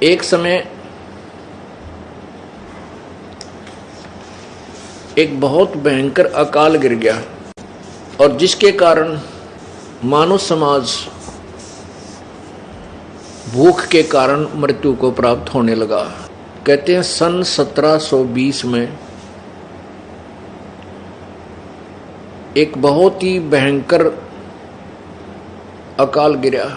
एक समय एक बहुत भयंकर अकाल गिर गया और जिसके कारण मानव समाज भूख के कारण मृत्यु को प्राप्त होने लगा। कहते हैं सन 1720 में एक बहुत ही भयंकर अकाल गिरा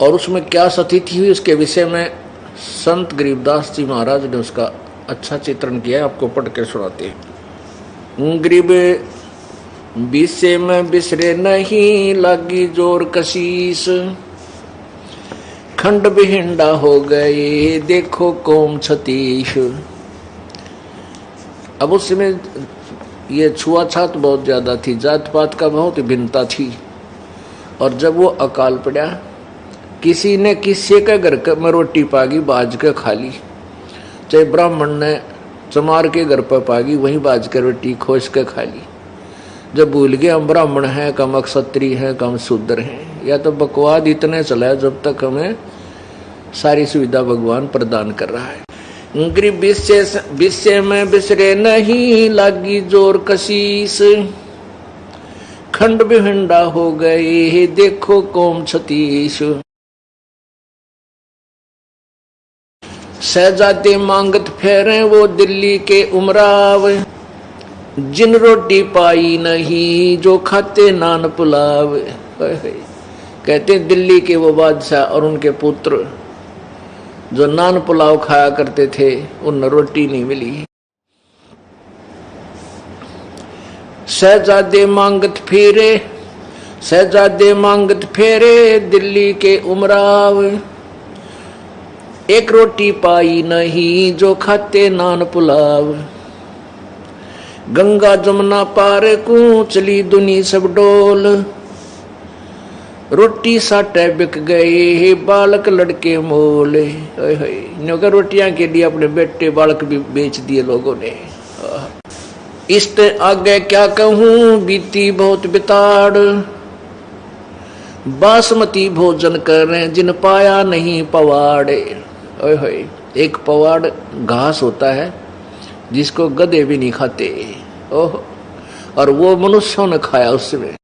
और उसमें क्या स्थिति हुई उसके विषय में संत गरीबदास जी महाराज ने उसका अच्छा चित्रण किया है। आपको पढ़ के सुनाते हैं। गरीब विषय में बिसरे नहीं लागी जोर कशीस, खंड बिहिंडा हो गए देखो कौम छतीश। अब उस समय ये छुआछात बहुत ज्यादा थी, जात पात का बहुत भिन्नता थी। और जब वो अकाल पड़ा किसी ने किसी के घर में रोटी पागी बाज के खा ली, चाहे ब्राह्मण ने चमार के घर पर पागी वहीं बाज के रोटी खोस के खा ली। जब भूल गए हम ब्राह्मण हैं कम क्षत्रिय हैं कम शूद्र हैं, या तो बकवाद इतने चला जब तक हमें सारी सुविधा भगवान प्रदान कर रहा है। गरीब विषय में बिसरे नहीं लागी जोर कशीस, खंड बिहिंडा हो गए देखो कौम छतीश। शहजादे मांगत फेरे वो दिल्ली के उमराव, जिन रोटी पाई नहीं जो खाते नान पुलाव। कहते दिल्ली के वो बादशाह और उनके पुत्र जो नान पुलाव खाया करते थे उन रोटी नहीं मिली। शहजादे मांगत फेरे दिल्ली के उमराव, एक रोटी पाई नहीं जो खाते नान पुलाव। गंगा जमुना पार को चली दुनी सब डोल, रोटी साटे बिक गए बालक लड़के मोल। नौकर रोटियां के लिए अपने बेटे बालक भी बेच दिए लोगों ने। इसते आगे क्या कहूं बीती बहुत बिताड़, बासमती भोजन करें जिन पाया नहीं पवाड़े। एक पवाड़ घास होता है जिसको गधे भी नहीं खाते, ओह, और वो मनुष्यों ने खाया उसमें।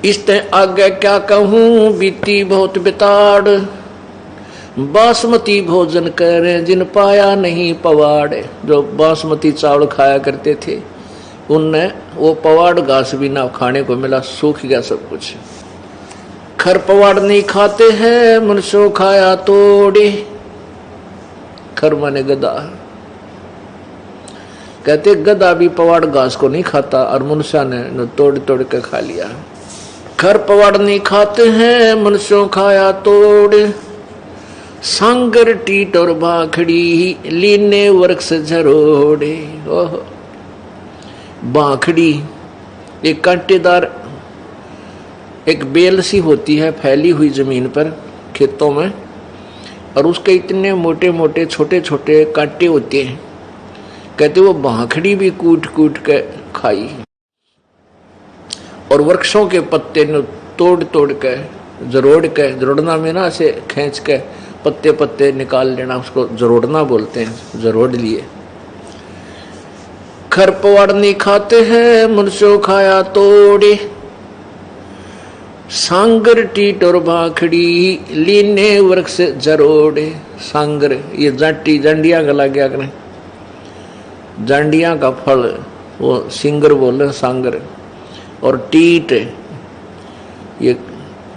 इसते आगे क्या कहूं बीती बहुत बिताड़, बासमती भोजन करें जिन पाया नहीं पवाड़। जो बासमती चावल खाया करते थे उनने वो पवाड़ घास भी ना खाने को मिला, सूख गया सब कुछ। खर पवाड़ नहीं खाते हैं मनुष्यों खाया तोड़े, खर माने गधा। कहते गधा भी पवाड़ घास को नहीं खाता और मनुष्य ने तोड़ तोड़ के खा लिया। खर पवाड़ नहीं खाते हैं मनुष्यों खाया तोड़, सांगर टीट और बाखड़ी लीने वृक्ष झरोड़े। ओह, बाखड़ी एक कांटेदार एक बेल सी होती है फैली हुई जमीन पर खेतों में, और उसके इतने मोटे मोटे छोटे छोटे कांटे होते हैं। कहते वो बाखड़ी भी कूट कूट के खाई। और वृक्षों के पत्ते ने तोड़ तोड़ के जरोड़ना में ना से खींच के पत्ते पत्ते निकाल लेना, उसको जरोड़ना बोलते हैं, जरोड़ लिए। खर पवाड़ नहीं खाते हैं मनुष्यों खाया तोड़े, सांगर टीट और भाखड़ी लीने वृक्ष जरोड़े। सांगर ये जाटी जांडिया का लग गया करें, जांडिया का फल वो सिंगर बोले सांगर। और टीट ये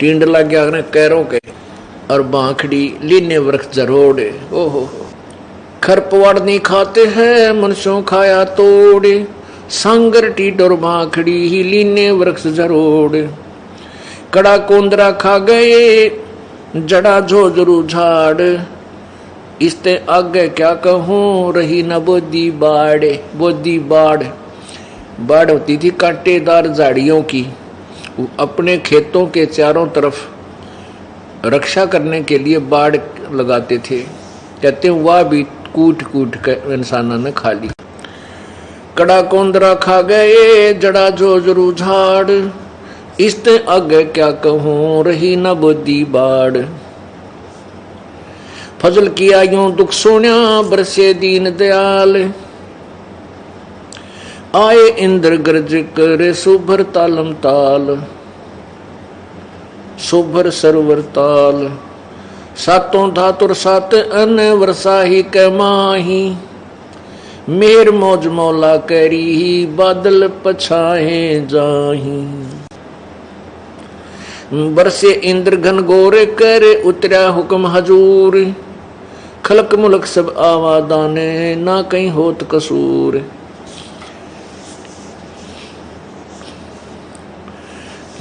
टींड लग गया करें कैरों के, और बाखड़ी लीने वृक्ष जरोड़े। ओहो, खर पवाड़ नहीं खाते हैं मनुष्यों खाया तोड़े, सांगर टीट और बाखड़ी ही लीने वृक्ष जरोड़े। कड़ा कोंदरा खा गए जड़ा झोझरू झाड़, इसते आगे क्या कहूं रही न बोदी बाड़। बोदी बाड़ होती थी कांटेदार झाड़ियों की, अपने खेतों के चारों तरफ रक्षा करने के लिए बाड़ लगाते थे। कहते हैं वह भी कूट कूट कर इंसानों ने खा ली। कड़ा कोंदरा खा गए जड़ा झोझरू झाड़, इसते आगे क्या कहूं, रही न बुद्धि बाढ़। फजल किया यूं दुख सोन्या, बरसे दीन दयाल। आए इंद्र गर्ज करे, सुभर तालम ताल। सुभर सरोवर ताल। सातों धातुर सात अन, वर्षा ही कै माही। मेर मौज मौला करी, बादल पछाए जाही। बरसे इंद्र घन घोर कर, उतरा हुक्म हजूर। खलक मुलक सब आवादाने, ना कहीं होत कसूर।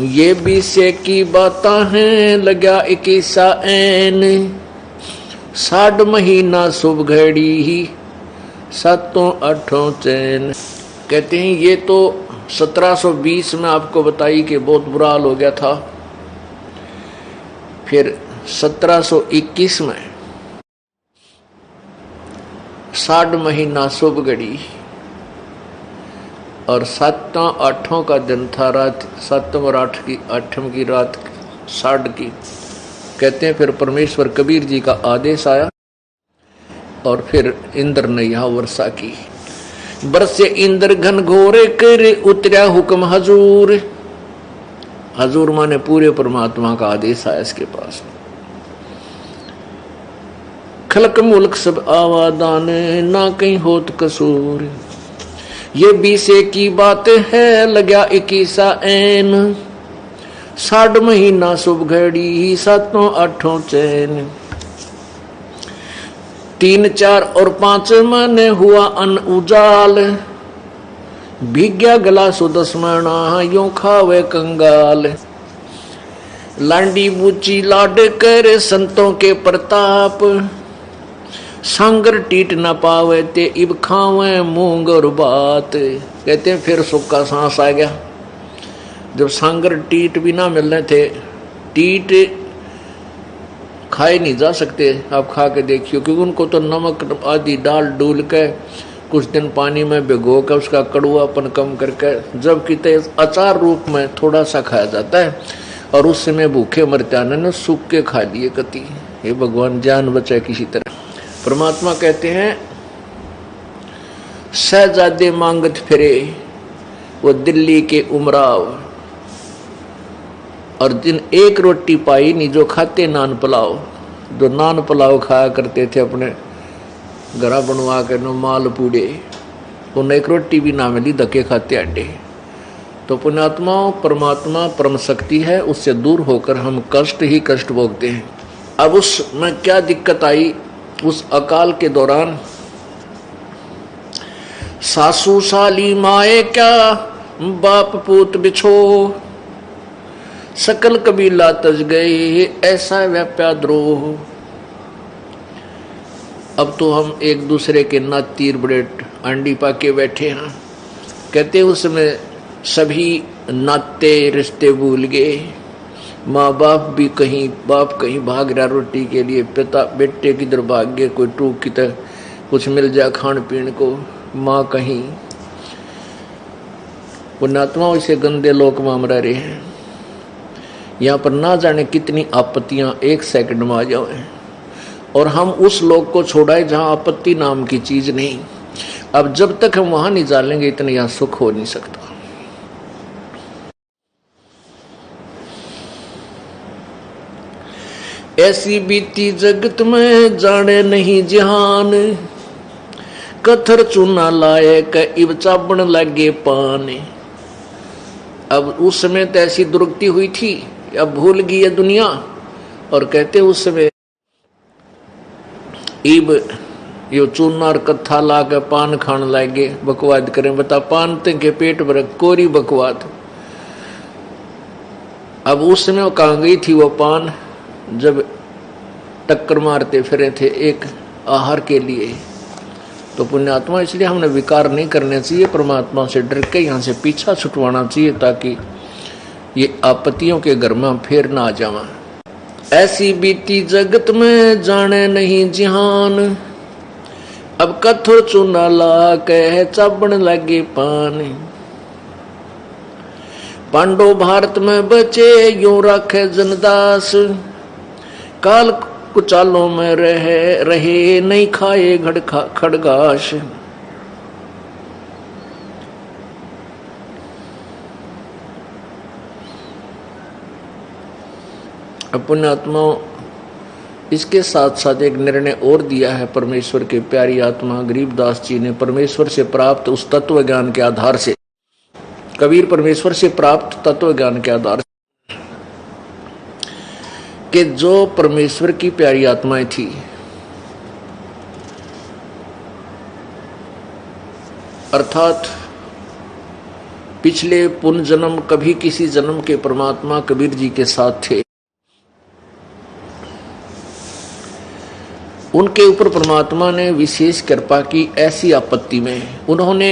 ये बीसे की बातां हैं, लग्या 21 ऐन। 60 महीना शुभ घड़ी, 7 8 चैन। कहते हैं ये तो 1720 में आपको बताई कि बहुत बुरा हाल हो गया था। फिर 1721 में 60 महीना शुभ घड़ी और 7 8 का दिन था, रात 7 और 8 की रात 60 की। कहते हैं फिर परमेश्वर कबीर जी का आदेश आया और फिर इंद्र ने यहाँ वर्षा की। बरसे इंद्र घन घोर कर, उतरा हुक्म हजूर। हजूर माने पूरे परमात्मा का आदेश आया इसके पास। खलक मुल्क सब आवादान, ना कहीं होत कसूर। ये बीसे की बात है, लग्या 21 ऐन। 60 महीना शुभ घड़ी, 7 8 चैन। 3 4 और 5 मन हुआ अन उजाल। भीग्या गला सुदस्मणा, यों खावे कंगाल। लांडी बूची लाड कर, संतों के प्रताप। सांगर टीट न पावे ते, इब खावे मूंग और बात। कहते हैं फिर सूखा सांस आ गया जब सांगर टीट भी ना मिलने थे। टीट खाए नहीं जा सकते, आप खा के देखियो, क्योंकि उनको तो नमक आदि डाल डूल के कुछ दिन पानी में भिगो कर उसका कड़ुआपन कम करके जब किते अचार रूप में थोड़ा सा खाया जाता है, और उस समय भूखे मरते आने ने सूख के खा लिए कति। हे भगवान जान बचाए किसी तरह। परमात्मा कहते हैं शहजादे मांगत फिरे वो दिल्ली के उमराव, और जिन एक रोटी पाई नहीं जो खाते नान पुलाव। जो नान पुलाव खाया करते थे अपने घरा बनवा के नो माल पूड़े, उन्हें एक रोटी भी ना मिली, धक्के खाते अंडे। तो पुण्यात्माओं, परमात्मा परम शक्ति है, उससे दूर होकर हम कष्ट ही कष्ट भोगते हैं। अब उसमें क्या दिक्कत आई, उस अकाल के दौरान सासू साली माए क्या, बाप पूत बिछो। सकल कबीला तज गए, ऐसा व्याप्या द्रोह। अब तो हम एक दूसरे के नात तीर बड़े अंडी पाके बैठे हैं। कहते उसमें सभी नाते रिश्ते भूल गए। माँ बाप भी कहीं, बाप कहीं भाग रहा रोटी के लिए, पिता बेटे किधर भाग गए, कोई टूक की तरह कुछ मिल जाए खान पीने को, माँ कहीं। पुण्यात्मा इसे गंदे लोक में हम रह रहे हैं। यहाँ पर ना जाने कितनी आपत्तियां एक सेकंड में आ जाए, और हम उस लोक को छोड़ाए जहाँ आपत्ति नाम की चीज नहीं। अब जब तक हम वहां नहीं जालेंगे इतने यहाँ सुख हो नहीं सकता। ऐसी बीती जगत में जाने नहीं जहान, कथर चूना लाए क इब चाबण लगे पान। अब उस समय तो ऐसी दुर्गति हुई थी, अब भूल गई है दुनिया। और कहते उस समय इब यो चूना और कत्था ला के पान खान लागे, बकवाद करें। बता पान के पेट भर कोरी बकवाद। अब उस समय वो कहाँ गई थी वो पान, जब टक्कर मारते फिरे थे एक आहार के लिए। तो पुण्यात्मा, इसलिए हमने विकार नहीं करने चाहिए, परमात्मा से डर के यहाँ से पीछा छुटवाना चाहिए, ताकि ये आपत्तियों के घर में फिर ना आ जावा। ऐसी बीती जगत में जाने नहीं जिहान, अब कथो चूना ला कह चाबण लगे पान। पांडव भारत में बचे यूं राखे जनदास, काल कुचालों में रहे नहीं खाए खड़गाश। पुण्यात्माओं, इसके साथ साथ एक निर्णय और दिया है परमेश्वर के प्यारी आत्मा गरीबदास जी ने परमेश्वर से प्राप्त उस तत्व ज्ञान के आधार से, कबीर परमेश्वर से प्राप्त तत्व ज्ञान के आधार से, कि जो परमेश्वर की प्यारी आत्माएं थी, अर्थात पिछले पुण्य जन्म कभी किसी जन्म के परमात्मा कबीर जी के साथ थे, उनके ऊपर परमात्मा ने विशेष कृपा की। ऐसी आपत्ति में उन्होंने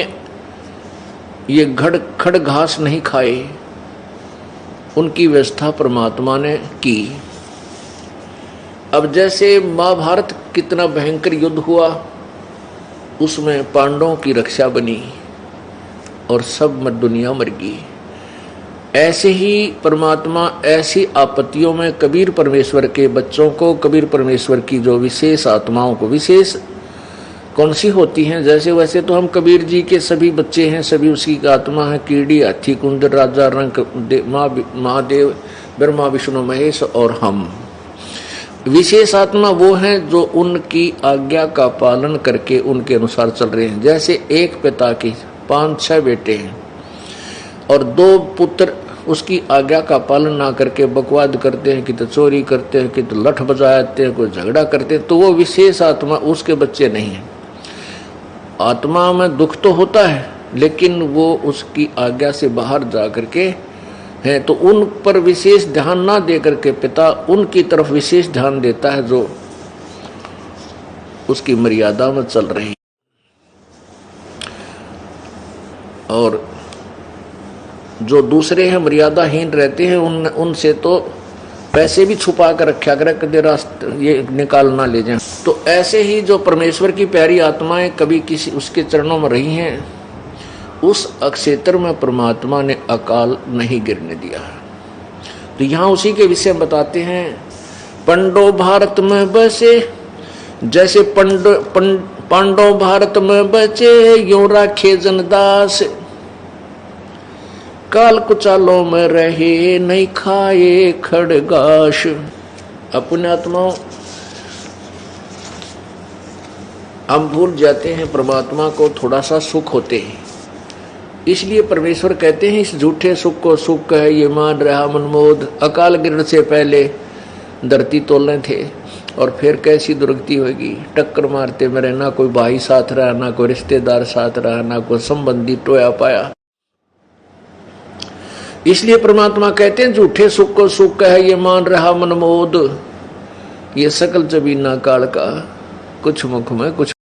ये खड़ घास नहीं खाए, उनकी व्यवस्था परमात्मा ने की। अब जैसे महाभारत कितना भयंकर युद्ध हुआ, उसमें पांडवों की रक्षा बनी और सब दुनिया मर गई। ऐसे ही परमात्मा ऐसी आपत्तियों में कबीर परमेश्वर के बच्चों को, कबीर परमेश्वर की जो विशेष आत्माओं को, विशेष कौन सी होती हैं, जैसे वैसे तो हम कबीर जी के सभी बच्चे हैं, सभी उसकी आत्मा है, कीड़ी, हाथी, कुंदर, राजा, रंग, महादेव, ब्रह्मा, विष्णु, महेश और हम। विशेष आत्मा वो हैं जो उनकी आज्ञा का पालन करके उनके अनुसार चल रहे हैं। जैसे एक पिता के 5-6 बेटे हैं और 2 पुत्र उसकी आज्ञा का पालन ना करके बकवाद करते हैं, कि तो चोरी करते हैं, कि तो लठ बजाते हैं, कोई झगड़ा करते हैं, तो वो विशेष आत्मा उसके बच्चे नहीं है। आत्मा में दुख तो होता है, लेकिन वो उसकी आज्ञा से बाहर जा करके है, तो उन पर विशेष ध्यान ना दे करके पिता उनकी तरफ विशेष ध्यान देता है जो उसकी मर्यादा में चल रही। और जो दूसरे हैं मर्यादाहीन रहते हैं, उनसे तो पैसे भी छुपा कर रखा कर, कदे रास्ते ये निकाल ना ले जाएं। तो ऐसे ही जो परमेश्वर की प्यारी आत्माएं कभी किसी उसके चरणों में रही हैं, उस अक्षेत्र में परमात्मा ने अकाल नहीं गिरने दिया। तो यहाँ उसी के विषय में बताते हैं, पांडव भारत में बसे, जैसे पांडव भारत में बचे यूं राखे जनदास, काल कुचालों में रहे नहीं खाए खड़गाश। अपने आत्माओं, हम भूल जाते हैं परमात्मा को थोड़ा सा सुख होते हैं, इसलिए परमेश्वर कहते हैं इस झूठे सुख को सुख है ये मान रहा मनमोद। अकाल गिरने से पहले धरती तोलने थे और फिर कैसी दुर्गति होगी, टक्कर मारते मेरे, ना कोई भाई साथ रहा, ना कोई रिश्तेदार साथ रहा, ना कोई संबंधी टोया पाया। इसलिए परमात्मा कहते हैं झूठे सुख को सुख है ये मान रहा मनमोद, ये सकल जबीना काल का, कुछ मुख में कुछ